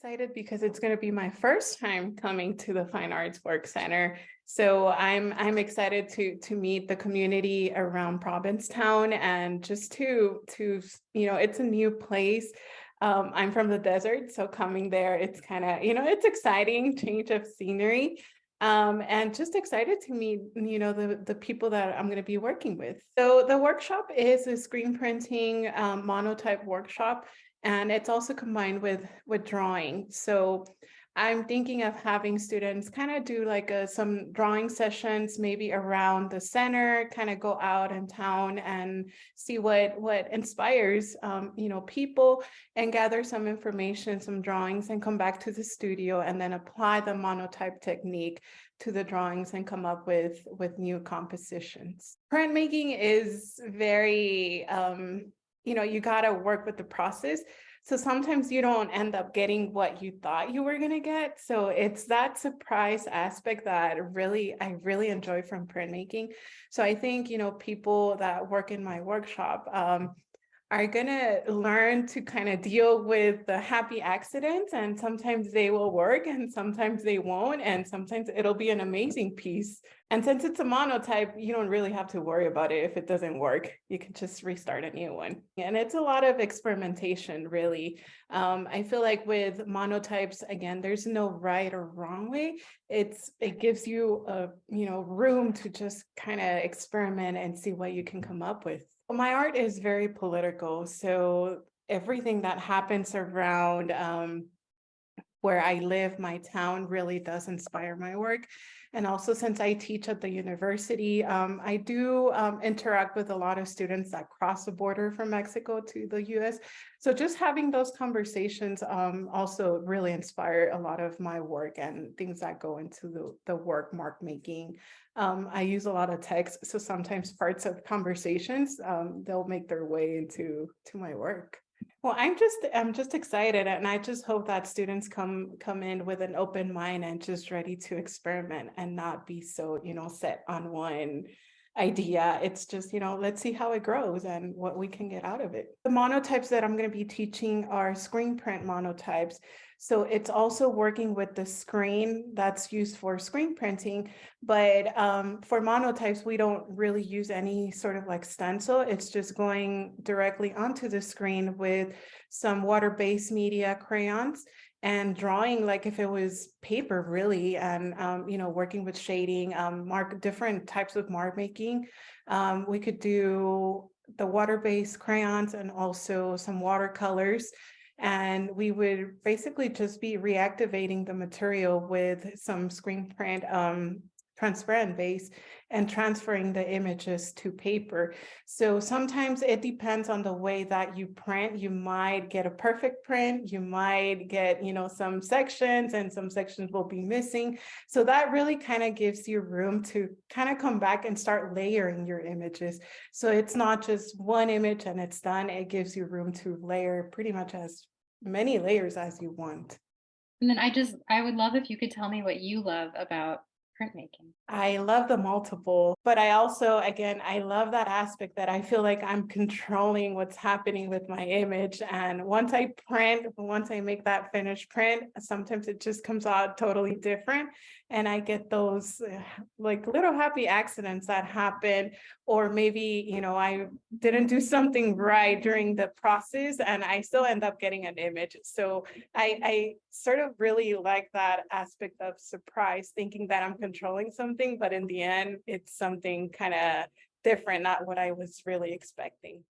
excited because it's going to be my first time coming to the Fine Arts Work Center. So I'm excited to meet the community around Provincetown and just to it's a new place. I'm from the desert, so coming there, it's kind of it's exciting, change of scenery. And just excited to meet, the people that I'm going to be working with. So the workshop is a screen printing monotype workshop, and it's also combined with drawing. So I'm thinking of having students kind of do like some drawing sessions, maybe around the center, kind of go out in town and see what inspires, people, and gather some information, some drawings, and come back to the studio and then apply the monotype technique to the drawings and come up with new compositions. Printmaking is very, you got to work with the process. So sometimes you don't end up getting what you thought you were going to get. So it's that surprise aspect that I really enjoy from printmaking. So I think, people that work in my workshop, are going to learn to kind of deal with the happy accidents, and sometimes they will work and sometimes they won't, and sometimes it'll be an amazing piece. And since it's a monotype, you don't really have to worry about it if it doesn't work. You can just restart a new one. And it's a lot of experimentation, really. I feel like with monotypes, again, there's no right or wrong way. It gives you a room to just kind of experiment and see what you can come up with. My art is very political, so everything that happens around where I live, my town, really does inspire my work. And also, since I teach at the university, I do interact with a lot of students that cross the border from Mexico to the US. So just having those conversations also really inspire a lot of my work and things that go into the work mark making. I use a lot of text, so sometimes parts of conversations, they'll make their way into my work. Well, I'm just excited, and I just hope that students come in with an open mind and just ready to experiment and not be so, set on one idea. It's just, let's see how it grows and what we can get out of it. The monotypes that I'm going to be teaching are screen print monotypes. So it's also working with the screen that's used for screen printing, but for monotypes, we don't really use any sort of like stencil. It's just going directly onto the screen with some water-based media crayons and drawing like if it was paper, really, and working with shading, different types of mark making. We could do the water-based crayons and also some watercolors. And we would basically just be reactivating the material with some screen print transparent base and transferring the images to paper. So sometimes it depends on the way that you print. You might get a perfect print, you might get, some sections, and some sections will be missing. So that really kind of gives you room to kind of come back and start layering your images. So it's not just one image and it's done. It gives you room to layer pretty much as many layers as you want. And then I would love if you could tell me what you love about printmaking. I love the multiple, but I also, again, I love that aspect that I feel like I'm controlling what's happening with my image. And once I make that finished print, sometimes it just comes out totally different. And I get those like little happy accidents that happen, or maybe, I didn't do something right during the process and I still end up getting an image. So I sort of really like that aspect of surprise, thinking that I'm controlling something, but in the end, it's something kind of different, not what I was really expecting.